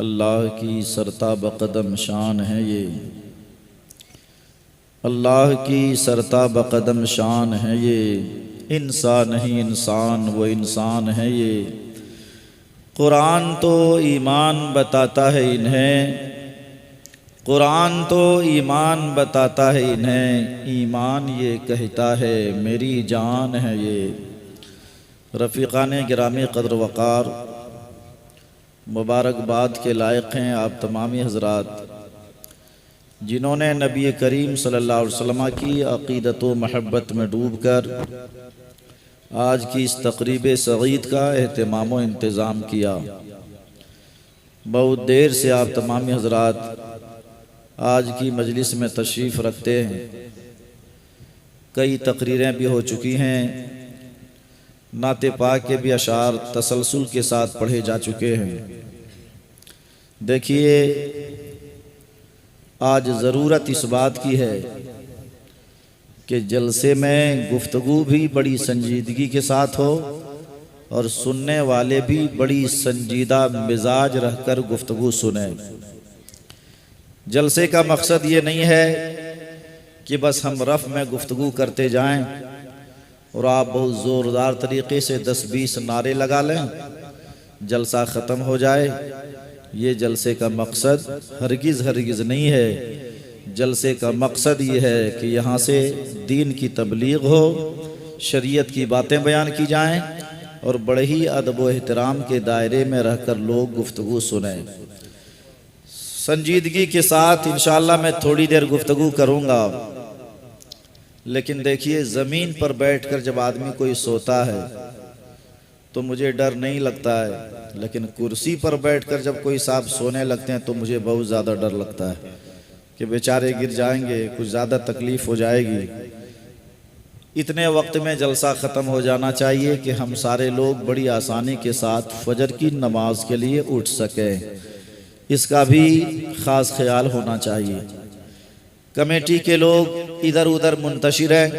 अल्लाह की सरताब कदम शान है ये, अल्लाह की सरताब कदम शान है ये, इंसान नहीं इंसान वो इंसान है ये। कुरान तो ईमान बताता है इन्हें, कुरान तो ईमान बताता है इन्हें, ईमान ये कहता है मेरी जान है ये। रफ़ीक़ान गिरामी क़द्र वक़ार, मुबारकबाद के लायक हैं आप तमामी हज़रात जिन्होंने नबी करीम सल्लल्लाहु अलैहि वसल्लम की अक़ीदत व महब्बत में डूब कर आज की इस तक़रीब सगीद का एहतमाम व इंतज़ाम किया। बहुत देर से आप तमामी हज़रात आज की मजलिस में तशरीफ़ रखते हैं। कई तकरीरें भी हो चुकी हैं, नाते पाक के भी अशार तसलसल के साथ पढ़े जा चुके हैं। देखिए आज ज़रूरत इस बात की है कि जलसे में गुफ्तगू भी बड़ी संजीदगी के साथ हो और सुनने वाले भी बड़ी संजीदा मिजाज रहकर गुफ्तगू सुने। जलसे का मकसद ये नहीं है कि बस हम रफ़ में गुफ्तगू करते जाएं और आप बहुत ज़ोरदार तरीक़े से 10-20 नारे लगा लें, जलसा ख़त्म हो जाए। ये जलसे का मकसद हरगिज़ हरगिज़ नहीं है। जलसे का मकसद ये है कि यहाँ से दीन की तबलीग हो, शरीयत की बातें बयान की जाएं और बड़े ही अदब व एहतराम के दायरे में रहकर लोग गुफ्तगू सुने। संजीदगी के साथ इंशाअल्लाह मैं थोड़ी देर गुफ्तगू करूँगा, लेकिन देखिए ज़मीन पर बैठकर जब आदमी कोई सोता है तो मुझे डर नहीं लगता है, लेकिन कुर्सी पर बैठकर जब कोई साहब सोने लगते हैं तो मुझे बहुत ज़्यादा डर लगता है कि बेचारे गिर जाएंगे, कुछ ज़्यादा तकलीफ़ हो जाएगी। इतने वक्त में जलसा ख़त्म हो जाना चाहिए कि हम सारे लोग बड़ी आसानी के साथ फजर की नमाज के लिए उठ सकें। इसका भी ख़ास ख्याल होना चाहिए। कमेटी के लोग इधर उधर मुंतशिर हैं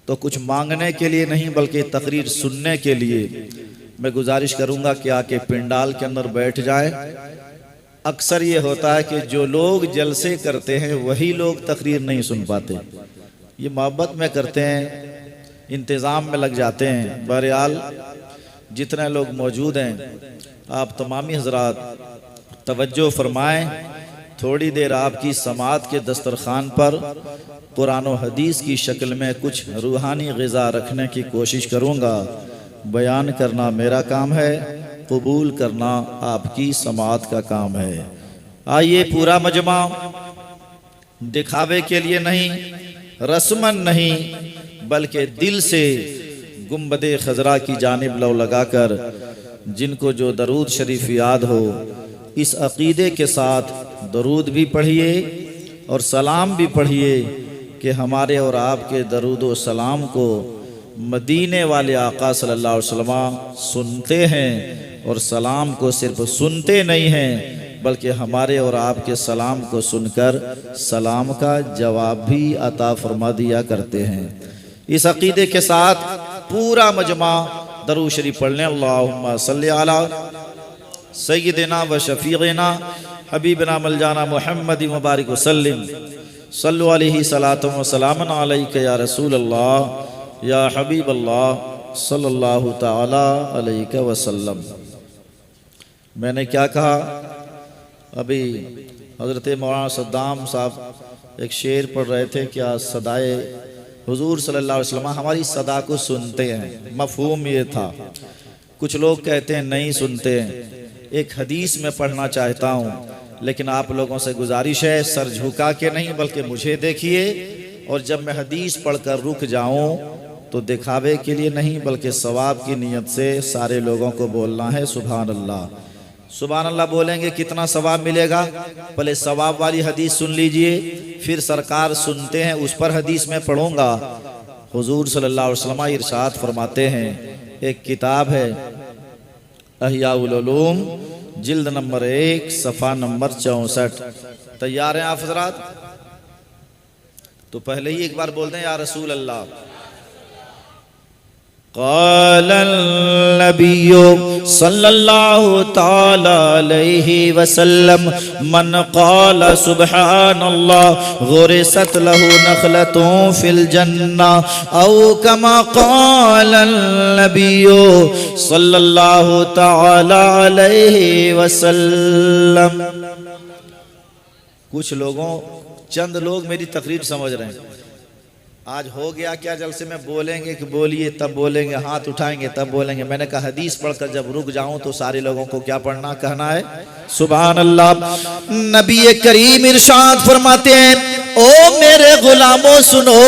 तो कुछ मांगने के लिए नहीं बल्कि तकरीर सुनने के लिए मैं गुजारिश करूंगा कि आके पिंडाल के अंदर बैठ जाएं। अक्सर ये होता है कि जो लोग जलसे करते हैं वही लोग तकरीर नहीं सुन पाते। ये मोहब्बत में करते हैं, इंतज़ाम में लग जाते हैं। बहरहाल जितने लोग मौजूद हैं आप तमामी हजरात तवज्जो फरमाएं। थोड़ी देर आपकी समात के दस्तरखान पर कुरान और हदीस की शक्ल में कुछ रूहानी ग़िज़ा रखने की कोशिश करूँगा। बयान करना मेरा काम है, कबूल करना आपकी समात का काम है। आइए पूरा मजमा दिखावे के लिए नहीं, रस्मन नहीं, बल्कि दिल से गुंबदे खजरा की जानिब लौ लगाकर जिनको जो दरूद शरीफ याद हो इस अकीदे के साथ दरूद भी पढ़िए और सलाम भी पढ़िए कि हमारे और आपके दरूद व सलाम को मदीने वाले आका सल्लल्लाहु अलैहि वसल्लम सुनते हैं और सलाम को सिर्फ सुनते नहीं हैं बल्कि हमारे और आपके सलाम को सुनकर सलाम का जवाब भी अता फरमा दिया करते हैं। इस अकीदे के साथ पूरा मजमा दरूद शरीफ पढ़ने। अल्लाहुम्मा सल्ली अला सय्यिदिना व शफीक़िना हबीबना मलजाना मुहम्मद मुबारक वसल्लिम सल्लु अलैहि सलातु व सलामन अलैका या रसूल अल्लाह या हबीब अल्लाह सल्लल्लाहु तआला अलैहि वसल्लम। मैंने क्या कहा? अभी हज़रत मौलाना सद्दाम साहब एक शेर पढ़ रहे थे, क्या सदाए हुजूर सल्लल्लाहु अलैहि वसल्लम हमारी सदा को सुनते हैं। मफ़हूम ये था। कुछ लोग कहते हैं नहीं सुनते हैं। एक हदीस में पढ़ना चाहता हूँ, लेकिन आप लोगों से गुजारिश है सर झुका के नहीं बल्कि मुझे देखिए, और जब मैं हदीस पढ़कर रुक जाऊँ तो दिखावे के लिए नहीं बल्कि सवाब की नीयत से सारे लोगों को बोलना है सुभान अल्लाह। सुभान अल्लाह बोलेंगे कितना सवाब मिलेगा? पहले सवाब वाली हदीस सुन लीजिए, फिर सरकार सुनते हैं उस पर हदीस में पढ़ूंगा। हुजूर सल्लल्लाहु अलैहि वसल्लम इरशाद फरमाते हैं, एक किताब है अहयाउल उलूम जिल्द नंबर 1 सफ़ा नंबर 64। तैयार हैं आप हज़रात? तो पहले ही एक बार बोल दें या रसूल अल्लाह। क़ालल नबिय्यु सल्लल्लाहु तआला अलैहि वसल्लम मन क़ाल सुब्हानल्लाह गुरिसत लहु नखलतुन फिल जन्नह औ कमा क़ालल नबिय्यु सल्लल्लाहु तआला अलैहि वसल्लम। कुछ लोगों, चंद लोग मेरी तकरीर समझ रहे हैं। आज हो गया क्या जलसे में बोलेंगे कि बोलिए तब बोलेंगे, हाथ उठाएंगे तब बोलेंगे। मैंने कहा हदीस पढ़कर जब रुक जाऊं तो सारे लोगों को क्या पढ़ना कहना है सुभान अल्लाह। नबी करीम इरशाद फरमाते हैं, ओ मेरे गुलामों सुनो,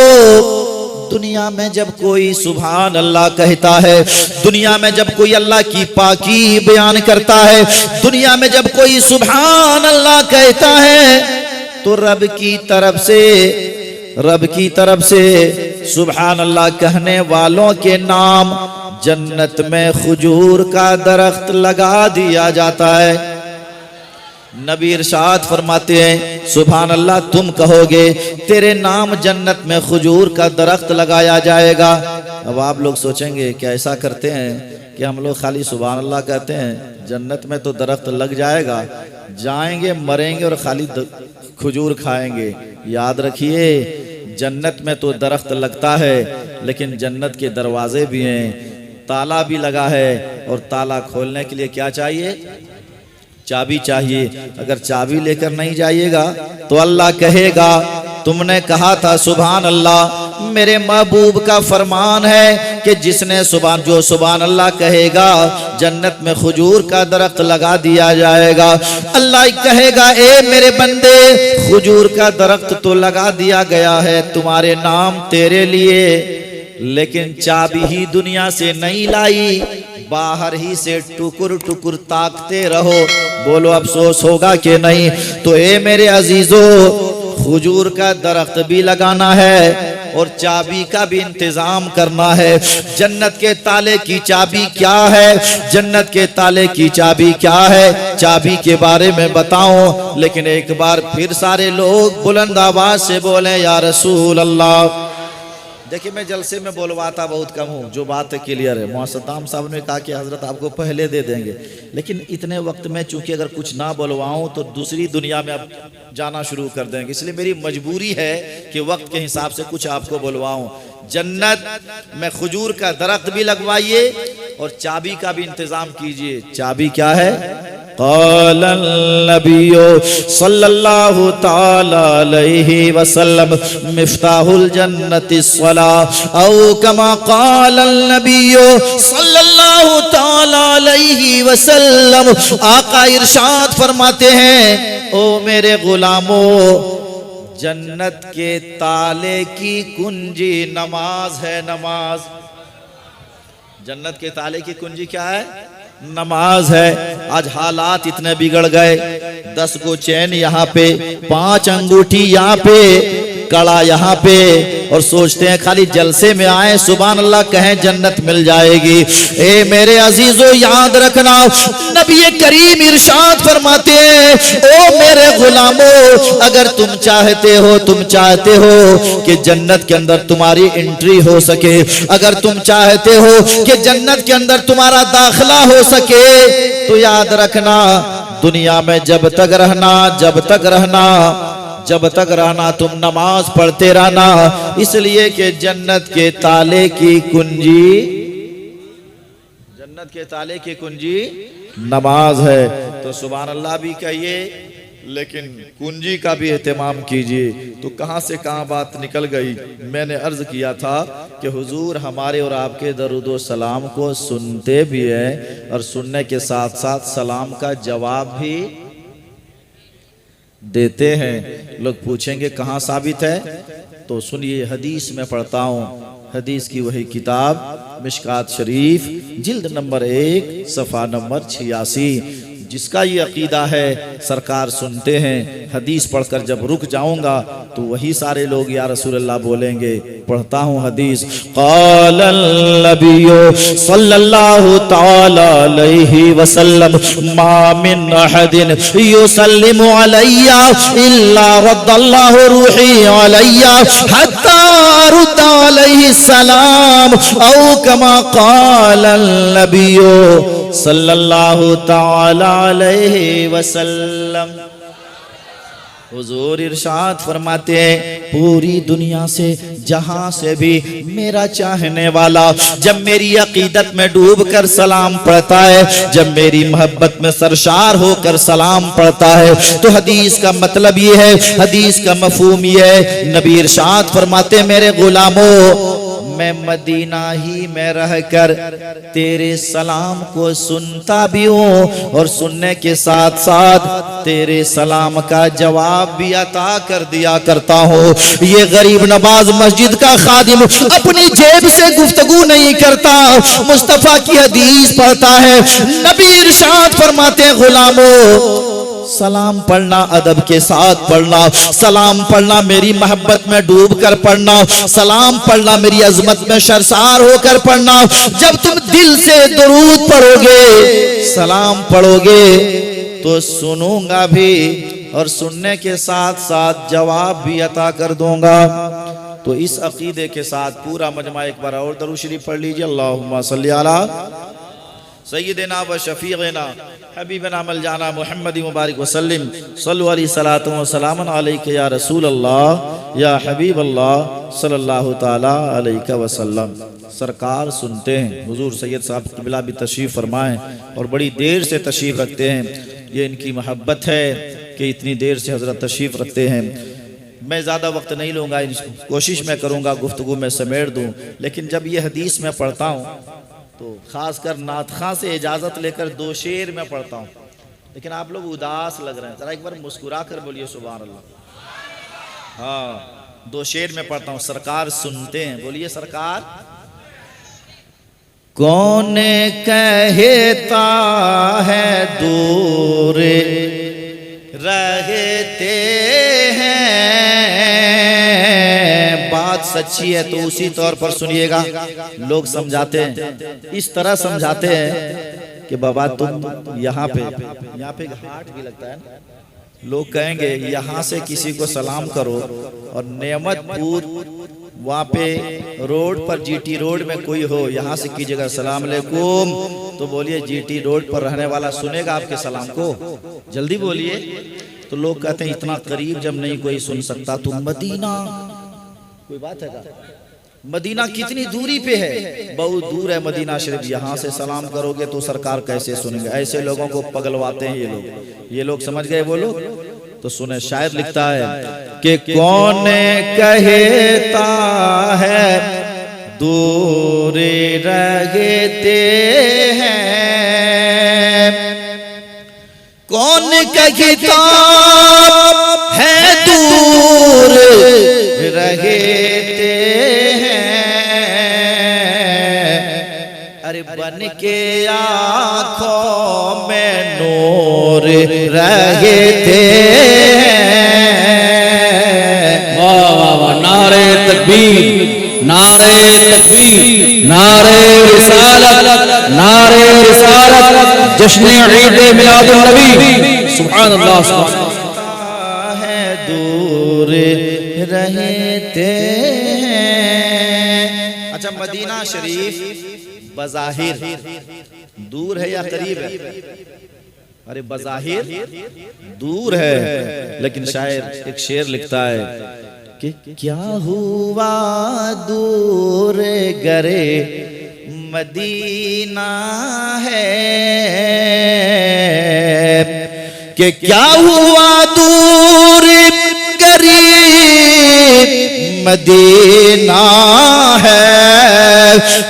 दुनिया में जब कोई सुभान अल्लाह कहता है, दुनिया में जब कोई अल्लाह की पाकी बयान करता है, दुनिया में जब कोई सुभान अल्लाह कहता है तो रब की तरफ से सुभान अल्लाह कहने वालों के नाम जन्नत में खजूर का दरख्त लगा दिया जाता है। नबी इरशाद फरमाते हैं सुभान अल्लाह तुम कहोगे तेरे नाम जन्नत में खजूर का दरख्त लगाया जाएगा। अब आप लोग सोचेंगे क्या ऐसा करते हैं कि हम लोग खाली सुभान अल्लाह कहते हैं, जन्नत में तो दरख्त लग जाएगा, जाएंगे मरेंगे और खाली खजूर खाएंगे। याद रखिए जन्नत में तो दरख्त लगता है लेकिन जन्नत के दरवाजे भी हैं, ताला भी लगा है, और ताला खोलने के लिए क्या चाहिए? चाबी चाहिए। अगर चाबी लेकर नहीं जाइएगा तो अल्लाह कहेगा तुमने कहा था सुभान अल्लाह। मेरे महबूब का फरमान है कि जिसने जो सुभान अल्लाह कहेगा जन्नत में खजूर का दरख्त लगा दिया जाएगा। अल्लाह कहेगा ए मेरे बंदे खजूर का दरख्त तो लगा दिया गया है, तुम्हारे नाम तेरे लिए लेकिन चाबी ही दुनिया से नहीं लाई, बाहर ही से टुकुर टुकुर ताकते रहो। बोलो अफसोस होगा कि नहीं? तो ए मेरे अजीजों, खजूर का दरख्त भी लगाना है और चाबी का भी इंतजाम करना है। जन्नत के ताले की चाबी क्या है? जन्नत के ताले की चाबी क्या है? चाबी के बारे में बताओ, लेकिन एक बार फिर सारे लोग बुलंद आवाज से बोले या रसूल अल्लाह। देखिए, मैं जलसे में बोलवाता बहुत कम हूँ, जो बात है क्लियर है। मुअस्सदाम साहब ने कहा कि हजरत आपको पहले दे देंगे, लेकिन इतने वक्त में चूंकि अगर कुछ ना बोलवाऊँ तो दूसरी दुनिया में अब जाना शुरू कर देंगे, इसलिए मेरी मजबूरी है कि वक्त के हिसाब से कुछ आपको बोलवाऊँ। जन्नत में खजूर का दरख्त भी लगवाइए और चाबी का भी इंतजाम कीजिए। चाबी क्या है? क़ालन नबियो सल्लल्लाहु ताला अलैहि वसल्लम मिफ्ताहुल जन्नति स्सलाह औ कमा क़ालन नबियो सल्लल्लाहु ताला अलैहि वसल्लम। आका इरशाद फरमाते हैं, ओ मेरे गुलामों, जन्नत के ताले की कुंजी नमाज है। नमाज, जन्नत के ताले की कुंजी क्या है? नमाज है। आज हालात इतने बिगड़ गए, 10 को चैन यहाँ पे, 5 अंगूठी यहाँ पे, कड़ा यहाँ पे, और सोचते हैं खाली जलसे में आए सुभान अल्लाह कहें जन्नत मिल जाएगी। ए मेरे अजीजों, याद रखना, नबी करीम इरशाद फरमाते हैं, ओ मेरे गुलामों, अगर तुम चाहते हो कि जन्नत के अंदर तुम्हारी एंट्री हो सके, अगर तुम चाहते हो कि जन्नत के अंदर तुम्हारा दाखिला हो सके, तो याद रखना, दुनिया में जब तक रहना तुम नमाज पढ़ते रहना, इसलिए कि जन्नत के ताले की कुंजी नमाज है। तो सुभान अल्लाह भी कहिए, लेकिन कुंजी का भी एहतमाम कीजिए। तो कहां से कहां बात निकल गई। मैंने अर्ज किया था कि हुजूर हमारे और आपके दरूदो सलाम को सुनते भी हैं और सुनने के साथ साथ सलाम का जवाब भी देते हैं। लोग पूछेंगे कहाँ साबित है? तो सुनिए, हदीस में पढ़ता हूँ, हदीस की वही किताब मिशकात शरीफ, जिल्द नंबर 1 सफ़ा नंबर 86। जिसका ये अकीदा है, सरकार सुनते हैं, हदीस पढ़कर जब रुक जाऊंगा तो वही सारे लोग या रसूल अल्लाह बोलेंगे। पढ़ता हूँ हदीस, क़ालन नबियो सल्लल्लाहु ताला अलैहि वसल्लम मा मिन अहदिन युसल्लिमु अलैया इल्ला रद्दल्लाहु रूही अलैया हत्ता रुद्दा अलैहि सलाम औ कमा क़ालन नबियो सल्लल्लाहु ताला अलैहि वसल्लम। हुजूर इरशाद फरमाते हैं, पूरी दुनिया से जहां से भी मेरा चाहने वाला जब मेरी अकीदत में डूब कर सलाम पढ़ता है, जब मेरी मोहब्बत में सरशार होकर सलाम पढ़ता है, तो हदीस का मतलब ये है, हदीस का मफहूम ये है, नबी इरशाद फरमाते, मेरे गुलामों, मैं मदीना ही में रहकर तेरे सलाम को सुनता भी हूँ और सुनने के साथ साथ तेरे सलाम का जवाब भी अता कर दिया करता हूँ। ये गरीब नवाज मस्जिद का खादिम अपनी जेब से गुफ्तगू नहीं करता, मुस्तफा की हदीस पढ़ता है। नबी इरशाद फरमाते, गुलामों, सलाम पढ़ना अदब के साथ पढ़ना, सलाम पढ़ना मेरी मोहब्बत में डूब कर पढ़ना, सलाम पढ़ना मेरी अजमत में शर्शार होकर पढ़ना। जब तुम दिल से दुरूद पढ़ोगे, सलाम पढ़ोगे, तो सुनूंगा भी और सुनने के साथ साथ जवाब भी अता कर दूंगा। तो इस अकीदे के साथ पूरा मजमा एक बार और दरूद शरीफ पढ़ लीजिए। अल्लाहुम्मा सल्ली अला सय्यिदिना व शफीअना हबीबना मलजाना मुहम्मद मुबारक वसल्लिम सल्लु अलैहि सलातु व सलामन अलैका या रसूल अल्लाह या हबीब अल्लाह सल्लल्लाहु ताला अलैहि वसल्लम। सरकार सुनते हैं, हुजूर सैयद साहब क़िबला भी तशरीफ़ फरमाएं और बड़ी देर से तशरीफ़ रखते हैं। ये इनकी मोहब्बत है कि इतनी देर से हज़रत तशरीफ़ रखते हैं। मैं ज़्यादा वक्त नहीं लूँगा, कोशिश मैं करूँगा गुफ्तगू में समेट दूँ, लेकिन जब ये हदीस में पढ़ता हूँ तो ख़ासकर नात खां से इजाज़त लेकर 2 शेर में पढ़ता हूँ। लेकिन आप लोग उदास लग रहे हैं, ज़रा एक बार मुस्कुरा कर बोलिए सुभान अल्लाह। हाँ, दो शेर में पढ़ता हूं, सरकार सुनते हैं। बोलिए सरकार। कौन कहता है दूर रहते हैं, बात सच्ची है तो उसी तौर पर सुनिएगा। लोग समझाते हैं, इस तरह समझाते हैं कि बाबा तुम यहाँ पे घाट भी लगता है ना, लोग कहेंगे यहाँ से किसी को सलाम करो और नेमतपुर वहाँ पे रोड पर जीटी रोड में कोई हो, यहाँ से कीजिएगा सलाम अलैकुम, तो बोलिए जीटी रोड पर रहने वाला सुनेगा आपके सलाम को, जल्दी बोलिए। तो लोग कहते हैं इतना करीब जब नहीं कोई सुन सकता तो मदीना, कोई बात है क्या? मदीना कितनी दूरी पे है? बहुत दूर है मदीना शरीफ, यहाँ से सलाम करोगे तो सरकार कैसे सुनेंगे? ऐसे लोगों को पगलवाते हैं ये लोग समझ गए वो लोग। तो सुने, शायर लिखता है कि कौन कहता है दूर रहते हैं, कौन कहता है दूर रहते हैं, अरे बन के आँखों में नूर रहते हैं। वाह वाह वाह, नारे तकबीर, नारे तकबीर, नारे रिसालत, नारे रिसालत, जश्न ईद मिलादुन नबी, सुभान अल्लाह। है दूर रहते हैं। अच्छा, मदीना शरीफ बज़ाहिर दूर है या करीब है? अरे बज़ाहिर दूर है, लेकिन शायर एक शेर लिखता है कि क्या हुआ दूर गरे मदीना है, कि क्या हुआ दूर गरीब मदीना है,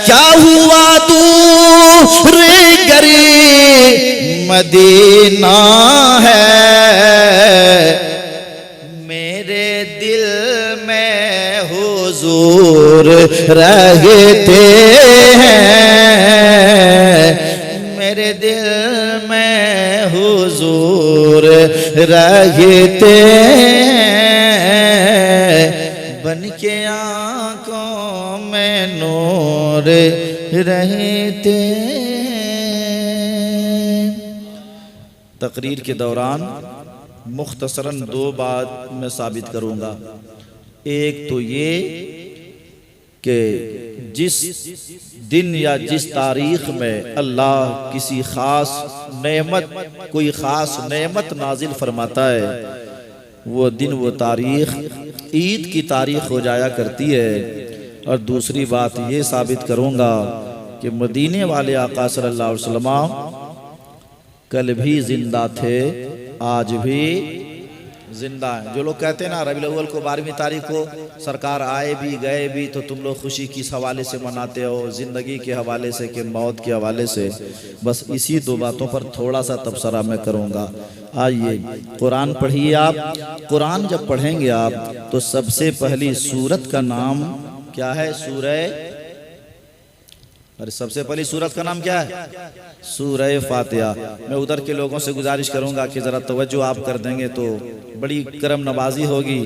क्या हुआ दूर गरीब मदीना है, मेरे दिल में हुजूर रहते हैं, मेरे दिल में हुजूर रहते हैं, बन के आँखों में नूर रहते हैं। तकरीर के दौरान मुख्तसरन दो बात मैं साबित करूंगा। एक तो ये कि जिस दिन या जिस तारीख में अल्लाह किसी ख़ास नेमत, कोई ख़ास नेमत नाजिल फरमाता है, वो दिन वो तारीख ईद की तारीख हो जाया करती है। और दूसरी बात ये साबित करूँगा कि मदीने वाले आका सल्लल्लाहु अलैहि वसल्लम कल भी जिंदा थे, आज भी जिंदा है। जो लोग कहते हैं ना रबीउल अव्वल को 12वीं तारीख को सरकार आए भी गए भी तो तुम लोग खुशी किस हवाले से मनाते हो, जिंदगी के हवाले से कि मौत के हवाले से, बस इसी दो बातों पर थोड़ा सा तबसरा मैं करूँगा। आइए कुरान पढ़िए आप। कुरान जब पढ़ेंगे आप तो सबसे पहली सूरत का नाम क्या है? सबसे पहली सूरत का नाम क्या है? सूरह फातिहा। मैं उधर के लोगों से गुजारिश करूंगा कि ज़रा तवज्जो आप कर देंगे तो बड़ी करम नवाजी होगी।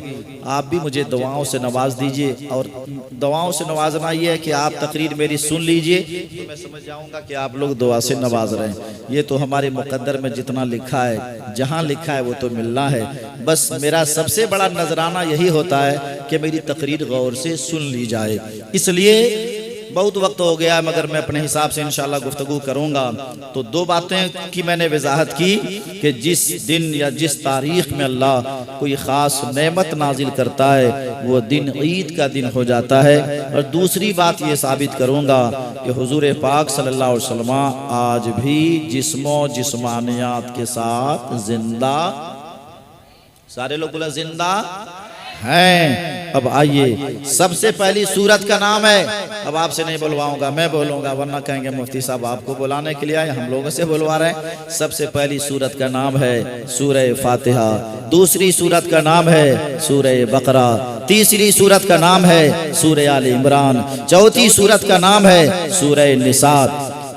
आप भी मुझे दुआओं से नवाज दीजिए, और दुआओं से नवाजना ये है कि आप तकरीर मेरी सुन लीजिए तो मैं समझ जाऊंगा कि आप लोग दुआ से नवाज रहे हैं। ये तो हमारे मुकद्दर में जितना लिखा है, जहाँ लिखा है वो तो मिलना है। बस मेरा सबसे बड़ा नजराना यही होता है कि मेरी तकरीर गौर से सुन ली जाए। इसलिए बहुत वक्त हो गया मगर मैं अपने हिसाब से इंशाल्लाह गुफ्तगू करूंगा। तो दो बातें की मैंने वजाहत की कि जिस दिन या जिस तारीख में अल्लाह कोई ख़ास नेमत नाजिल करता है वो दिन ईद का दिन हो जाता है। और दूसरी बात ये साबित करूंगा कि हुजूर पाक सल्लल्लाहु अलैहि वसल्लम आज भी जिस्मों जिस्मानियात के साथ जिंदा, सारे लोग बोला जिंदा हैं। अब आइए, सबसे पहली सूरत का नाम है, अब आपसे नहीं बुलवाऊंगा, मैं बोलूंगा, वरना कहेंगे मुफ्ती साहब आपको बुलाने के लिए आए, हम लोगों से बुलवा रहे हैं। सबसे पहली सूरत का नाम है सूरह फातिहा, दूसरी सूरत का नाम है सूरह बकरा, तीसरी सूरत का नाम है सूरह आल इमरान, चौथी सूरत का नाम है सूरह निसा,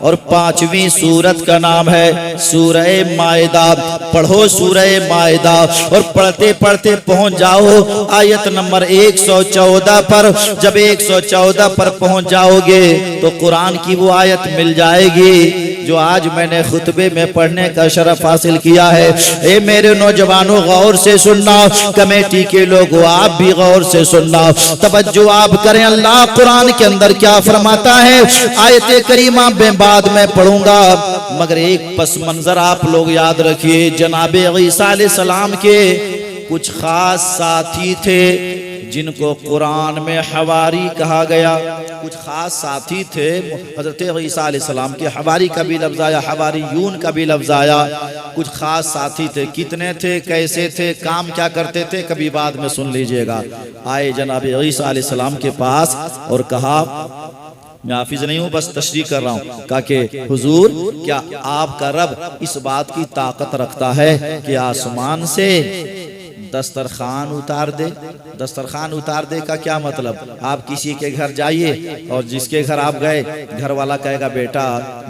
और पांचवी सूरत का नाम है सूरह मायदा। पढ़ो सूरह मायदा और पढ़ते पढ़ते पहुंच जाओ आयत नंबर 114 पर। जब 114 पर पहुंच जाओगे तो कुरान की वो आयत मिल जाएगी जो आज मैंने खुतबे में पढ़ने का शरफ हासिल किया है। ए मेरे नौजवानों, गौर से सुनना, कमेटी के लोगों आप भी गौर से सुनना, तवज्जो आप करें। अल्लाह कुरान के अंदर क्या फरमाता है, आयत करीमा में बाद में पढ़ूंगा, मगर एक पस मंजर आप लोग याद रखिए। जनाब ईसा अलैहिस्सलाम के कुछ खास साथी थे जिनको कुरान में हवारी कहा गया। कुछ खास साथी थे हजरत ईसा अलैहिस्सलाम के, हवारी का भी लफ्ज़ आया, हवारीयून का भी लफ्ज़ आया। कुछ खास साथी थे, कितने थे, कैसे थे, काम क्या करते थे, कभी बाद में सुन लीजिएगा। आए जनाब ईसा अलैहिस्सलाम के पास और कहा, मैं हाफिज नहीं हूँ, बस तशरीह कर रहा हूँ, कहा कि हुजूर क्या आपका रब इस बात की ताकत रखता है कि आसमान से दस्तरखान उतार दे? दस्तरखान उतार दे का क्या मतलब, आप किसी के घर जाइए और जिसके घर आप गए घर वाला कहेगा बेटा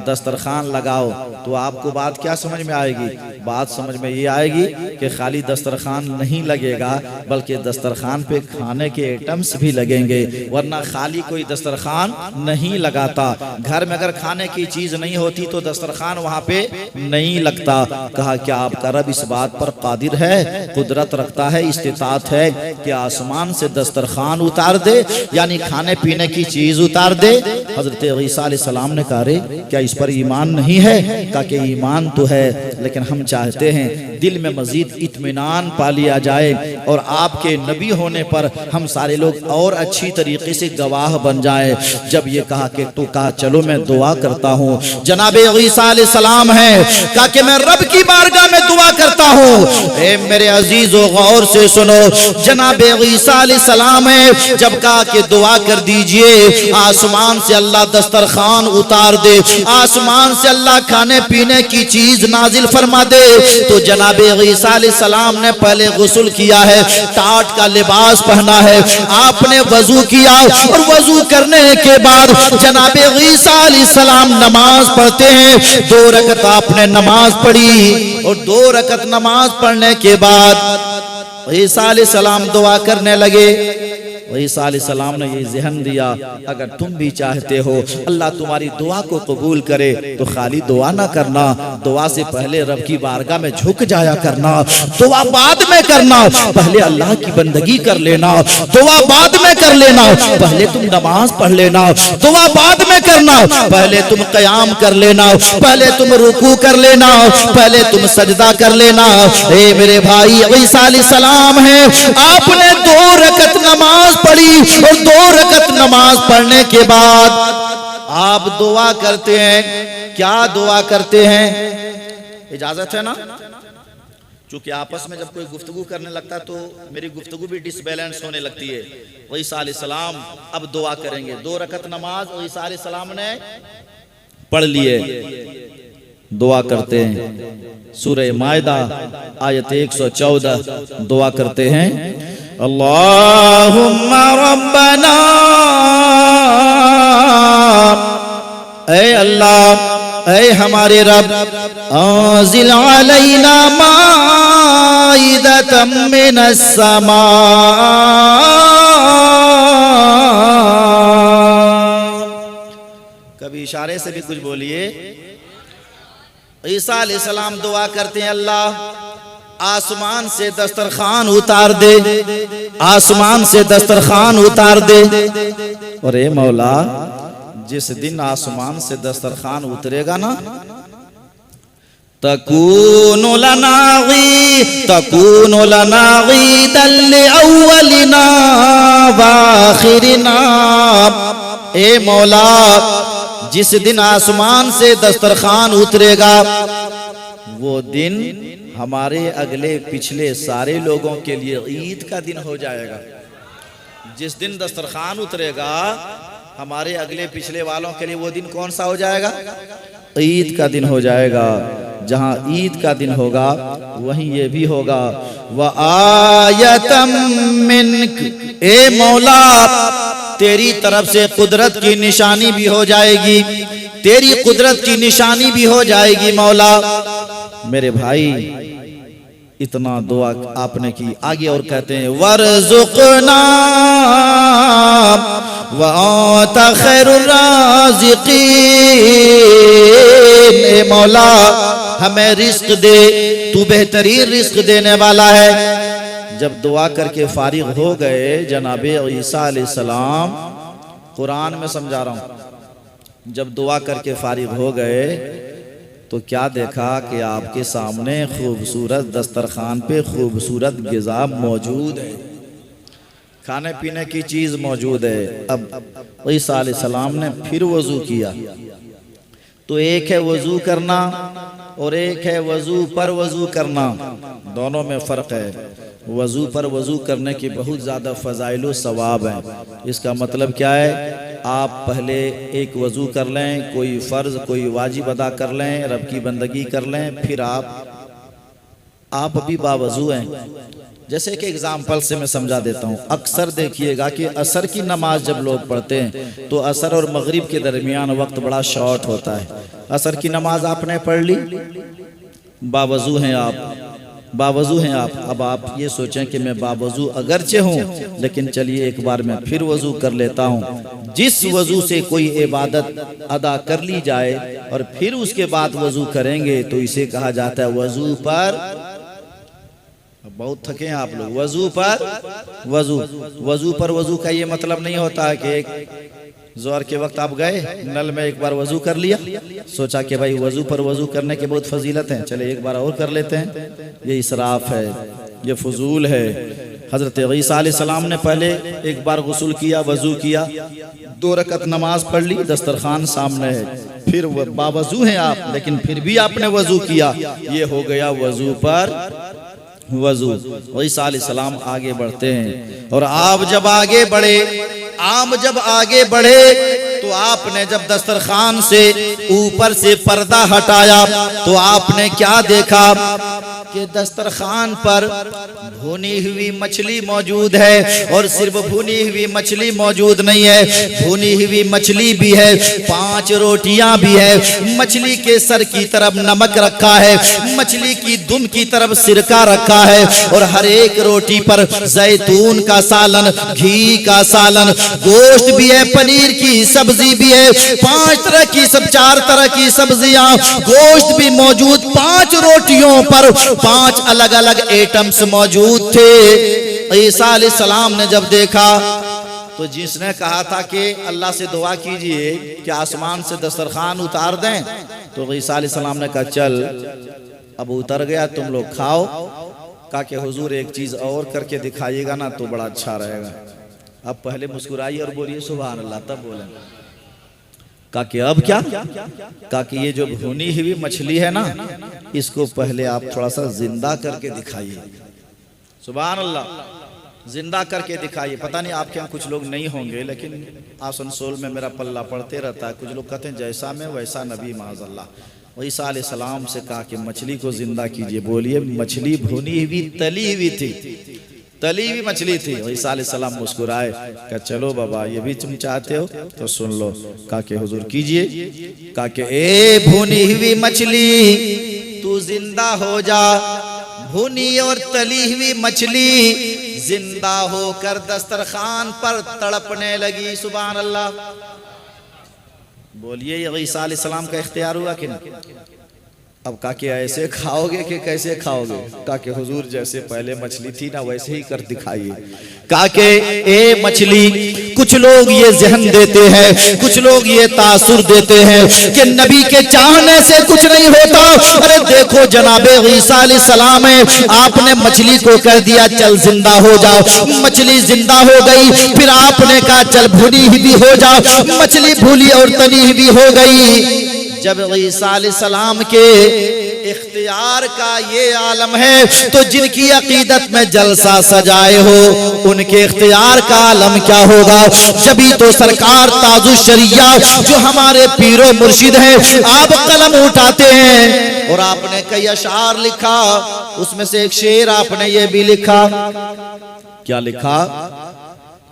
दस्तरखान लगाओ, तो आपको बात क्या समझ में आएगी? बात समझ में ये आएगी कि खाली दस्तरखान नहीं लगेगा बल्कि दस्तरखान पे खाने के आइटम्स भी लगेंगे, वरना खाली कोई दस्तरखान नहीं लगाता। घर में अगर खाने की चीज नहीं होती तो दस्तरखान वहाँ पे नहीं लगता। कहा क्या आपका रब इस बात पर कादिर है, कुदरत रखता है, इस्तिताअत है कि आसमान से दस्तरखान उतार दे, यानी खाने पीने की चीज उतार दे? हजरत ईसा अलैहिस्सलाम ने कहा रे क्या इस पर ईमान नहीं है? कहा कि ईमान तो है, लेकिन हम चाहते हैं दिल में मजीद इत्मीनान पा लिया जाए और आपके नबी होने पर हम सारे लोग और अच्छी तरीके से गवाह बन जाए। जब ये कहा कि तो कहा चलो मैं दुआ करता हूँ। जनाब ईसा अलैहिस्सलाम है, कहा कि मैं रब की बारगाह में दुआ करता हूँ। ए मेरे अजीजों गौर से सुनो, जनाब ईसा अलैहिस्सलाम है, जब कहा कि दुआ कर दीजिए आसमान से अल्लाह दस्तरखान उतार दे, आसमान से अल्लाह खाने पीने की चीज नाजिल फरमा दे, तो जनाब ईसा अलैहिस्सलाम ने पहले गुस्ल किया है, टाट का लिबास पहना है, आपने वजू किया और वजू करने के बाद जनाब ईसा अलैहिस्सलाम नमाज पढ़ते हैं। 2 रकत आपने नमाज पढ़ी और 2 रकत नमाज पढ़ने के बाद ईसा अलैहिस्सलाम दुआ करने लगे। ईसा अलैहिस्सलाम ने ये ज़हन दिया, अगर तुम भी चाहते हो अल्लाह तुम्हारी दुआ को कबूल करे तो खाली दुआ ना करना, दुआ से पहले रब की बारगाह में झुक जाया करना, दुआ बाद में करना, पहले अल्लाह की बंदगी कर लेना, दुआ बाद में कर लेना, पहले तुम नमाज पढ़ लेना, दुआ बाद में करना, पहले तुम क़याम कर लेना, पहले तुम रुकू कर लेना, पहले तुम सजदा कर लेना। ए मेरे भाई ईसा अलैहिस्सलाम है, आपने 2 रकत नमाज पढ़ी और 2 रकत नमाज पढ़ने के बाद आप दुआ करते हैं। क्या दुआ करते हैं? इजाजत है ना? चूंकि आपस में जब कोई गुफ्तगू करने लगता है तो मेरी गुफ्तगू भी डिसबैलेंस होने लगती है। ईसा अलैहिस्सलाम अब दुआ करेंगे। 2 रकत नमाज ईसा अलैहिस्सलाम ने पढ़ लिए, दुआ करते हैं। सूरह मायदा आयत 114 दुआ करते हैं, अल्लाहुम्मा रब्बना, ऐ अल्लाह, ऐ हमारे रब, आज़िल अलैना माइदतम मिनस समा, कभी इशारे से भी कुछ बोलिए। ईसा अलैहिस्सलाम दुआ करते हैं, अल्लाह आसमान से दस्तरखान उतार दे, आसमान से दस्तरखान उतार दे। और ए मौला, जिस दिन आसमान से दस्तरखान उतरेगा ना, तकूनु लना ईदल लिअव्वलिना व आखिरिना। ए मौला, जिस दिन आसमान से दस्तरखान उतरेगा वो दिन हमारे अगले पिछले सारे लोगों के लिए ईद का दिन हो जाएगा। जिस दिन दस्तरखान उतरेगा हमारे अगले पिछले वालों के लिए वो दिन कौन सा हो जाएगा? ईद का दिन हो जाएगा। जहाँ ईद का दिन होगा वहीं ये भी होगा। व आयतम मिनक, ए मौला तेरी तरफ से कुदरत की निशानी भी हो जाएगी, तेरी कुदरत की निशानी भी हो जाएगी मौला। मेरे भाई इतना दुआ आपने की। आगे और कहते हैं वरज़ुक़ना व अंता खैरुर राज़िक़ीन, ए मौला हमें रिस्क दे, तू बेहतरीन रिस्क देने वाला है। जब दुआ करके फारिग हो गए जनाबे ईसा अलैहिस्सलाम, कुरान में समझा रहा हूँ, जब दुआ करके फारिग हो गए तो क्या देखा कि आपके सामने खूबसूरत दस्तरखान पे खूबसूरत ग़िज़ा मौजूद है, खाने पीने की चीज़ मौजूद है। अब ईसा अलैहिस्सलाम ने फिर वज़ू किया। तो एक है वज़ू करना और एक है वज़ू पर वज़ू करना, दोनों में फ़र्क है। वज़ू पर वज़ू करने की बहुत ज़्यादा फ़ज़ाइल सवाब है। इसका मतलब क्या है? आप पहले एक वज़ू कर लें, कोई फ़र्ज़ कोई वाजिब अदा कर लें, रब की बंदगी कर लें, फिर आप अभी बावज़ू हैं। जैसे कि एग्जाम्पल से मैं समझा देता हूँ। अक्सर देखिएगा कि असर की नमाज जब लोग पढ़ते हैं तो असर और मगरिब के दरमियान वक्त बड़ा शॉर्ट होता है। असर की नमाज आपने पढ़ ली, बावज़ू हैं आप, बावज़ू हैं आप। अब आप ये सोचें कि मैं बावज़ू अगरचे हूँ, लेकिन चलिए एक बार मैं फिर वज़ू कर लेता हूँ। जिस वज़ू से कोई इबादत अदा कर ली जाए और फिर उसके बाद वज़ू करेंगे तो इसे कहा जाता है वज़ू पर। बहुत थके हैं आप लोग। वज़ू पर वज़ू, वज़ू पर वज़ू का ये मतलब नहीं होता है कि एक ज़ोहर के वक्त आप गए नल में एक बार वज़ू कर लिया, सोचा कि भाई वज़ू पर वज़ू करने के बहुत फजीलत हैं, चले एक बार और कर लेते हैं। ये इसराफ है, ये फजूल है। हज़रत ईसा अलैहिस्सलाम ने पहले एक बार गुस्ल किया, वज़ू किया, 2 रकत नमाज पढ़ ली, दस्तरखान सामने है, फिर बावज़ू हैं आप, लेकिन फिर भी आपने वज़ू किया, ये हो गया वज़ू पर वज़ू। ईसा अलैहिस्सलाम आगे बढ़ते हैं और आप जब आगे बढ़े, आप जब आगे बढ़े तो आपने जब दस्तरखान से ऊपर से पर्दा हटाया तो आपने क्या देखा कि दस्तरखान पर भुनी हुई मछली मौजूद है। और सिर्फ भुनी हुई मछली मौजूद नहीं है, भुनी हुई मछली भी है, 5 रोटियां भी है, मछली के सर की तरफ नमक रखा है, मछली की दुम की तरफ सिरका रखा है, और हर एक रोटी पर जैतून का सालन, घी का सालन, गोश्त भी है, पनीर की सब्जी भी है, 5 तरह की 4 तरह की सब्जियां, गोश्त भी मौजूद, 5 रोटियों पर 5 अलग अलग आइटम्स मौजूद थे। ईसा अलैहिस्सलाम ने जब देखा तो जिसने कहा था कि अल्लाह से दुआ कीजिए कि आसमान से दस्तरखान उतार दें, तो ईसा अलैहिस्सलाम ने कहा चल अब उतर गया, तुम लोग खाओ। कहा कि हुजूर एक चीज और करके दिखाइएगा ना तो बड़ा अच्छा रहेगा। अब पहले मुस्कुराइए और बोलिए सुभान अल्लाह, तब बोले। कहा कि अब क्या? कहा कि ये जो भुनी हुई मछली है ना, इसको पहले आप थोड़ा सा जिंदा करके दिखाइए। सुभान अल्लाह, जिंदा करके दिखाइए। पता नहीं आपके यहाँ कुछ लोग नहीं होंगे, लेकिन आसनसोल में मेरा पल्ला पड़ते रहता है। कुछ लोग कहते हैं जैसा मैं वैसा नबी माज़अल्लाह। ईसा अलैहिस्सलाम से कहा कि मछली को जिंदा कीजिए। बोलिए मछली भुनी हुई तली हुई थी, तली हुई मछली थी। ईसा अलैहिस्सलाम मुस्कुराए, कहा चलो बाबा ये भी तुम चाहते हो तो सुन लो। कहा कि हुजूर कीजिए। कहा कि ए भुनी हुई मछली तू जिंदा हो जा। भुनी और तली हुई मछली जिंदा होकर दस्तरखान पर तड़पने लगी। सुभान अल्लाह। बोलिए ये ईसा अलैहिस्सलाम का इख्तियार हुआ कि नहीं? अब कहा कि ऐसे खाओगे कि कैसे खाओगे? कहा कि हुजूर जैसे पहले मछली थी ना वैसे ही कर दिखाइए। कहा कि ए मछली, कुछ लोग ये जहन देते हैं, कुछ लोग ये तासुर देते हैं कि नबी के चाहने से कुछ नहीं होता। अरे देखो जनाबे ईसा अलैहिस्सलाम है, आपने मछली को कह दिया चल जिंदा हो जाओ, मछली जिंदा हो गई। फिर आपने कहा चल भुनी हुई हो जाओ, मछली भूली और तली हुई हो गई। जब ईसा अलैहिस्सलाम के इख्तियार का ये आलम है, तो जिनकी अकीदत में जलसा सजाए हो उनके इख्तियार का आलम क्या होगा। जभी तो सरकार ताजुश शरिया जो हमारे पीरो मुर्शिद हैं, आप कलम उठाते हैं और आपने कई अशार लिखा, उसमें से एक शेर आपने ये भी लिखा, क्या लिखा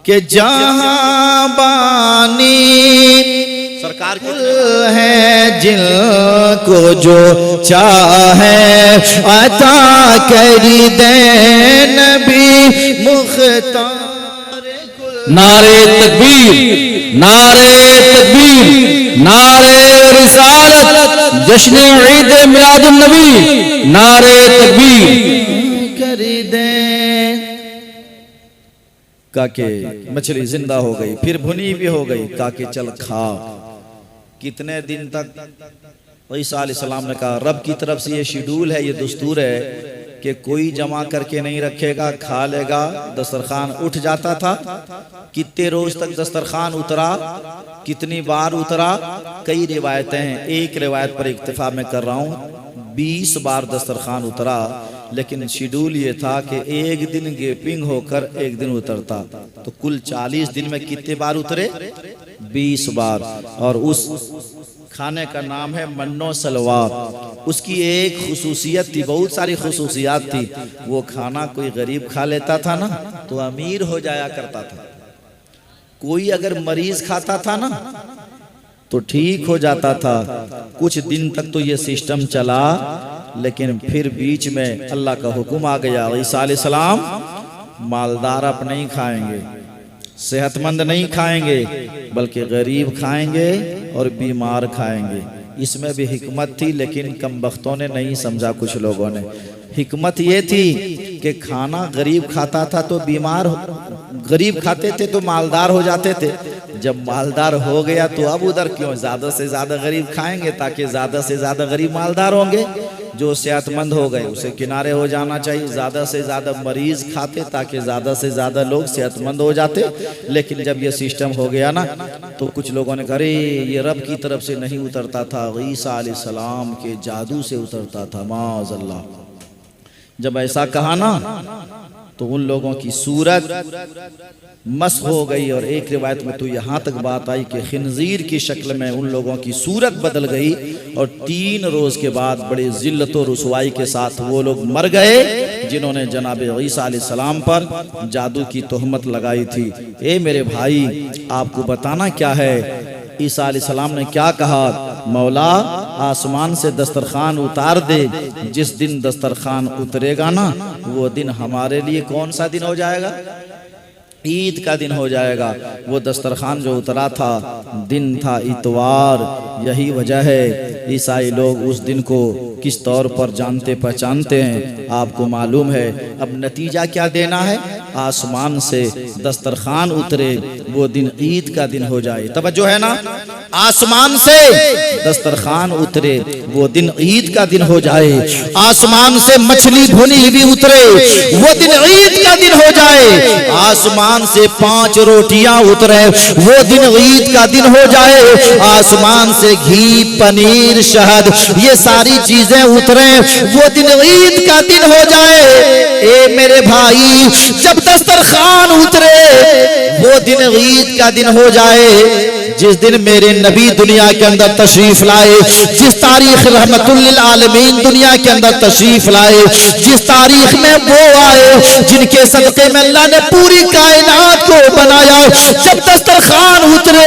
कि जहां बानी सरकार है जिनको जो चाहे अता करी दे नबी मुख्तार। नारे तकबीर, नारे तकबीर, नारे रिसालत, जश्न ईद मिलादुन नबी, नारे तकबीर करी दे। काके मछली जिंदा हो गई, फिर भुनी भी हो गई, काके चल खा। कितने दिन तक ईसा अलैहिस्सलाम ने कहा, रब की तरफ से ये शेड्यूल है, ये दस्तूर है कि कोई जमा करके नहीं रखेगा, खा लेगा। दस्तरखान उठ जाता था। कितने रोज तक दस्तरखान उतरा, कितनी बार उतरा, कई रिवायतें हैं। एक रिवायत पर इक्तिफा में कर रहा हूँ, 20 बार दस्तरखान उतरा। लेकिन शेड्यूल ये था कि एक दिन गैपिंग होकर एक दिन उतरता, तो कुल 40 दिन में कितने बार उतरे, 20 बार। और उस खाने का नाम है मन्नो सलवा। उसकी एक खुसूसियत थी, बहुत सारी खुसूसियात थी। वो खाना कोई गरीब खा लेता था ना तो अमीर हो जाया करता था। कोई अगर मरीज खाता था ना तो ठीक हो जाता था। कुछ दिन तक तो ये सिस्टम चला, लेकिन फिर बीच में अल्लाह का हुक्म आ गया, ईसा अलैहिस्सलाम मालदार आप नहीं खाएंगे, सेहतमंद नहीं खाएंगे, बल्कि गरीब खाएंगे और बीमार खाएंगे। इसमें भी हिकमत थी, लेकिन कम बख्तों ने नहीं समझा। कुछ लोगों ने हिकमत ये थी कि खाना गरीब खाता था तो बीमार, गरीब खाते थे तो मालदार हो जाते थे। जब मालदार हो गया तो अब उधर क्यों, ज्यादा से ज्यादा गरीब खाएंगे ताकि ज्यादा से ज्यादा गरीब मालदार होंगे। जो सेहतमंद हो गए उसे किनारे हो जाना चाहिए। ज्यादा से ज्यादा मरीज खाते ताकि ज्यादा से ज्यादा लोग सेहतमंद हो जाते। लेकिन जब ये सिस्टम हो गया ना तो कुछ लोगों ने कहा, अरे ये रब की तरफ से नहीं उतरता था, ईसा अलैहिस्सलाम के जादू से उतरता था, माज़अल्लाह। जब ऐसा कहा ना तो उन लोगों की सूरत मस हो गई। और एक रिवायत में तो यहाँ तक बात आई कि खिंजीर की शक्ल में उन लोगों की सूरत बदल गई। और 3 रोज के बाद बड़े जिल्लत और रुसवाई के साथ वो लोग मर गए जिन्होंने जनाब ईसा अलैहिस्सलाम पर जादू की तोहमत लगाई थी। ए मेरे भाई, आपको बताना क्या है, ईसा अलैहिस्सलाम ने क्या कहा, मौला आसमान से दस्तरखान उतार दे। जिस दिन दस्तरखान उतरेगा ना वो दिन हमारे लिए कौन सा दिन हो जाएगा, ईद का दिन हो जाएगा। वो दस्तरखान जो उतरा था दिन था इतवार। यही वजह है ईसाई लोग उस दिन को किस तौर पर जानते पहचानते हैं, आपको मालूम है। अब नतीजा क्या देना है, आसमान से दस्तरखान उतरे वो दिन ईद का दिन हो जाए। तवज्जो है ना, आसमान से दस्तरखान उतरे वो दिन ईद का दिन हो जाए। आसमान से मछली भुनी हुई उतरे वो दिन ईद का दिन हो जाए। आसमान से 5 रोटियां उतरे वो दिन ईद का दिन हो जाए। आसमान से घी, पनीर, शहद, ये सारी चीजें उतरे वो दिन ईद का दिन हो जाए। ए मेरे भाई, जब दस्तरखान उतरे वो दिन ईद का दिन हो जाए। जिस दिन मेरे नबी दुनिया के अंदर तशरीफ लाए, जिस तारीख रहमतुल लिल आलमीन दुनिया के अंदर तशरीफ लाए, जिस तारीख में वो आए जिनके सदके में अल्लाह ने पूरी कायनात को बनाया, जब दस्तरखान उतरे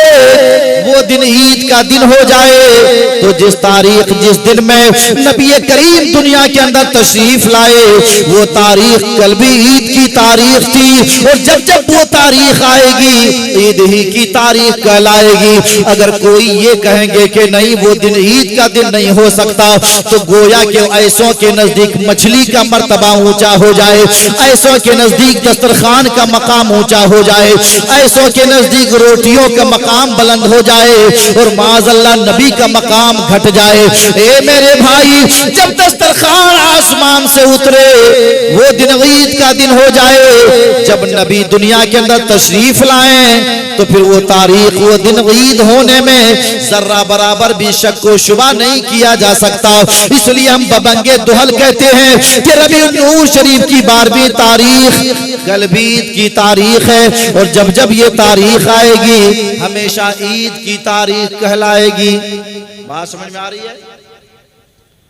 वो दिन ईद का दिन हो जाए। तो जिस तारीख, जिस दिन में नबी करीम दुनिया के अंदर तशरीफ लाए वो तारीख कल भी ईद की तारीख थी। और जब जब वो तारीख आएगी ईद ही की तारीख कल आएगी। अगर कोई ये कहेंगे कि नहीं वो दिन ईद का दिन नहीं हो सकता, तो गोया के ऐसों के नजदीक मछली का मर्तबा ऊंचा हो जाए, ऐसों के नजदीक दस्तरखान का मकाम ऊंचा हो जाए, ऐसों के नजदीक रोटियों का मकाम बुलंद हो जाए और माज़अल्लाह नबी का मकाम घट जाए। ए मेरे भाई, जब दस्तरखान आसमान से उतरे वो दिन ईद का दिन हो जाए। जब नबी दुनिया के अंदर तशरीफ लाए तो फिर वो तारीख, वो दिन ईद होने में जर्रा बराबर भी शक व शुबा नहीं किया जा सकता। इसलिए हम बबंगे दुहल कहते हैं कि रबीउन नूर शरीफ की 12वीं तारीख कल भी ईद की तारीख है, और जब जब ये तारीख आएगी हमेशा ईद की तारीख कहलाएगी। बात समझ में आ रही है?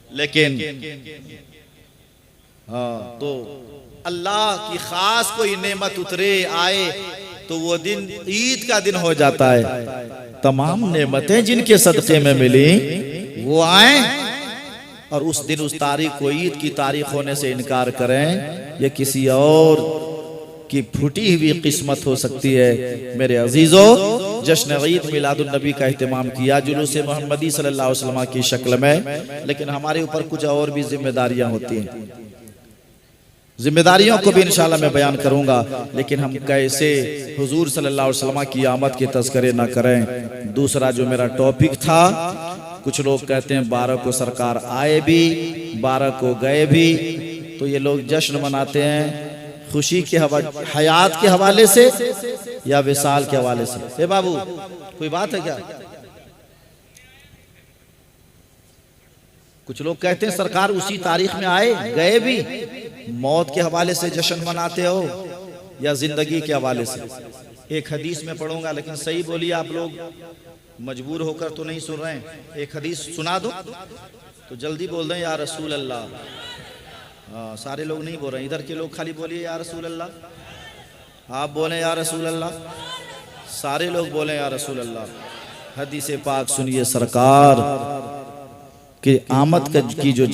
लेकिन हाँ, तो अल्लाह की खास कोई नेमत उतरे आए तो वो दिन ईद का दिन हो जाता है। तमाम नेमतें जिनके सदक़े में मिली वो आए और उस दिन उस तारीख को ईद की तारीख होने से इनकार करें, ये किसी और की फूटी हुई किस्मत हो सकती है। मेरे अजीजों, जश्न ईद मिलादुन नबी का एहतमाम किया जुलूस मोहम्मदी सल्लल्लाहु अलैहि वसल्लम की शक्ल में, लेकिन हमारे ऊपर कुछ और भी जिम्मेदारियां होती हैं। जिम्मेदारियों को भी इंशाल्लाह मैं बयान करूंगा, लेकिन हम कैसे हुजूर सल्लल्लाहु अलैहि वसल्लम की आमद के तज़किरे ना करें। दूसरा जो मेरा टॉपिक था, कुछ लोग कहते हैं 12 को सरकार आए भी 12 को गए भी, तो ये लोग जश्न मनाते हैं खुशी के हयात के हवाले से या विसाल के हवाले से। ए बाबू, कोई बात है क्या? कुछ लोग कहते हैं सरकार उसी तारीख में आए गए भी, मौत के हवाले से जश्न मनाते हो या जिंदगी के हवाले से। एक हदीस में पढ़ूंगा, लेकिन सही बोलिए, आप लोग मजबूर होकर तो नहीं सुन रहे हैं। एक हदीस सुना दो तो जल्दी बोल दें या रसूल अल्लाह। हाँ, सारे लोग नहीं बोल रहे, इधर के लोग खाली बोलिए या रसूल अल्लाह। आप बोले या रसूल अल्लाह, सारे लोग बोले या रसूल अल्लाह। हदीस पाक सुनिए, सरकार कि आमद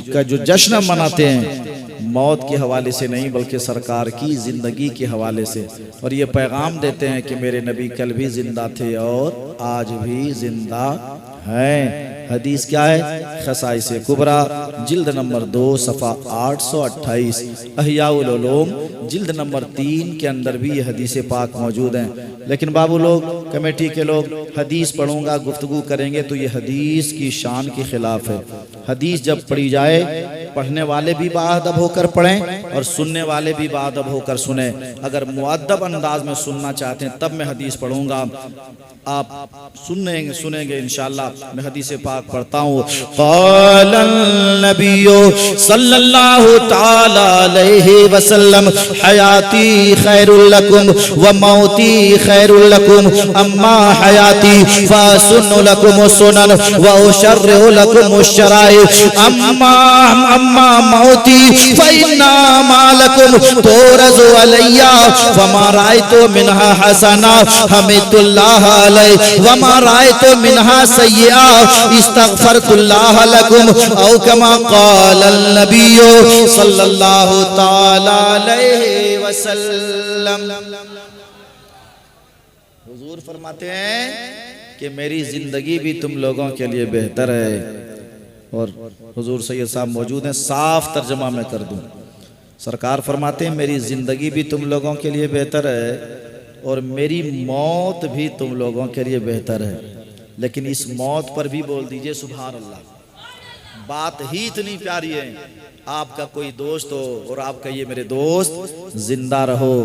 का जो जश्न मनाते हैं मौत के हवाले से नहीं बल्कि सरकार की जिंदगी के हवाले से, और ये पैगाम देते हैं कि मेरे नबी कल भी जिंदा थे और आज भी जिंदा हैं। हदीस क्या है? खसाइस कुबरा जिल्द नंबर 2 सफ़ा 828, अहियाउल उलूम जिल्द नंबर 3 के अंदर भी ये हदीस पाक मौजूद हैं। लेकिन बाबू लोग, कमेटी के लोग, हदीस पढ़ूंगा गुफ्तगू करेंगे तो ये हदीस की शान के खिलाफ है। हदीस जब पढ़ी जाए, पढ़ने वाले भी बाअदब होकर पढ़ें और सुनने वाले भी बाअदब होकर सुने। अगर मुअद्दब अंदाज में सुनना चाहते हैं तब मैं हदीस पढ़ूंगा, आप सुनेंगे इंशाअल्लाह। मैं हदीस पाक पढ़ता हूँ। क़ालन नबियो सल्लल्लाहु ताला अलैहि वसल्लम हयाती खैरुल लकुम व मौती खैरुल लकुम, अम्मा हयाती फसुन्नु लकुम सुनन व उशर्रु लकुम उशराए, अम्मा मौती फइन्ना मालकुम तुरज़ु अलैया फमा रायतु मिनहा हसना हमिदुल्लाह अलैहि वमा रायतु मिनहा सय्या इस्तग़फ़रतुल्लाह लकुम औ कमा क़ालन नबियो सल्लल्लाहु ताला अलैहि वसल्लम। हुजूर फरमाते हैं कि मेरी जिंदगी भी तुम लोगों के लिए बेहतर है। और हुजूर सैयद साहब मौजूद हैं, साफ तर्जमा में कर दूं। सरकार फरमाते हैं मेरी जिंदगी भी तुम लोगों के लिए बेहतर है और मेरी मौत भी तुम लोगों के लिए बेहतर है। लेकिन इस मौत पर भी बोल दीजिए सुभान अल्लाह। बात ही इतनी प्यारी है, आपका कोई दोस्त हो और आपका ये मेरे दोस्त जिंदा रहो,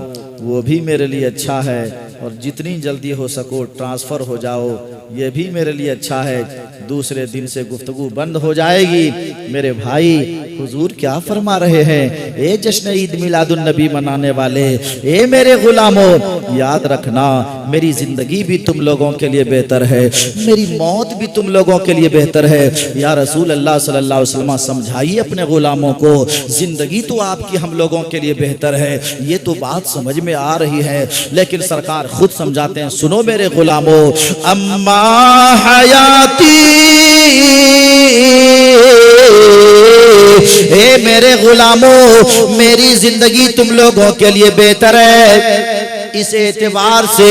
वो भी मेरे लिए अच्छा है, और जितनी जल्दी हो सको ट्रांसफ़र हो जाओ, ये भी मेरे लिए अच्छा है। दूसरे दिन से गुफ्तगू बंद हो जाएगी। मेरे भाई, हुजूर क्या फरमा रहे हैं? ए जश्न ईद मिलादुन नबी मनाने वाले, ए मेरे गुलामों, याद रखना मेरी जिंदगी भी तुम लोगों के लिए बेहतर है, मेरी मौत भी तुम लोगों के लिए बेहतर है। या रसूल अल्लाह सल्लल्लाहु अलैहि वसल्लम, समझाइए अपने गुलामों को, जिंदगी तो आपकी हम लोगों के लिए बेहतर है, ये तो बात समझ में आ रही है, लेकिन सरकार खुद समझाते हैं, सुनो मेरे गुलामों, अम्मा हयाती, ए मेरे गुलामों, मेरी जिंदगी तुम लोगों के लिए बेहतर है। इस एतबार से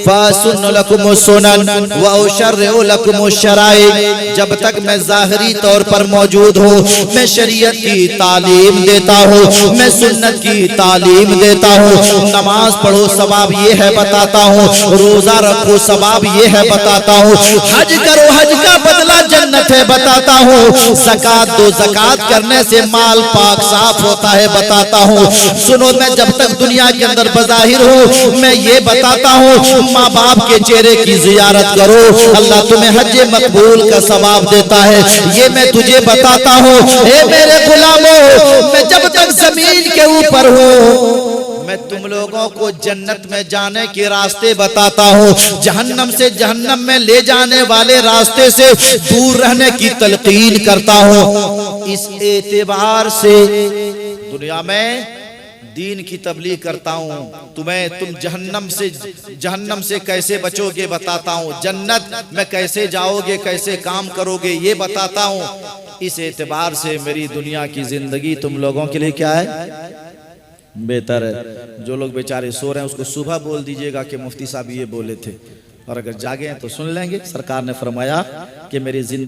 फसुन्नु लकुम सुनन व उशर्रु लकुम शराए, जब तक मैं ज़ाहिरी तौर पर मौजूद हूँ मैं शरीयत की तालीम देता हूँ, मैं सुन्नत की तालीम देता हूँ। नमाज पढ़ो सवाब ये है बताता हूँ, रोज़ा रखो सवाब ये है बताता हूँ, हज करो हज का बदला जन्नत है बताता हूँ, ज़कात दो ज़कात करने से माल पाक साफ होता है बताता हूँ। सुनो, मैं जब तक दुनिया के अंदर बज़ाहिर हूँ मैं ये बताता हूँ, माँ बाप के चेहरे की जियारत करो, अल्लाह तुम्हें हज मकबूल का सवाब देता है। ये मैं तुझे बताता हूँ ए मेरे गुलामों, मैं जब तक जमीन के ऊपर हूँ मैं तुम लोगों को जन्नत में जाने के रास्ते बताता हूँ, जहन्नम से जहन्नम में ले जाने वाले रास्ते से दूर रहने की तलकीन करता हूँ। इस एतबार से दुनिया में दीन की तबलीग करता हूँ, तुम जहन्नम से कैसे बचोगे बताता हूँ, जन्नत में कैसे जाओगे, कैसे काम करोगे ये बताता हूँ। इस एतबार से मेरी दुनिया की जिंदगी तुम लोगों के लिए क्या है, बेहतर है। जो लोग बेचारे सो रहे हैं उसको सुबह बोल दीजिएगा कि मुफ्ती साहब ये बोले थे, और अगर जागे हैं तो सुन लेंगे। सरकार ने फरमाया कि मेरी जिंदगी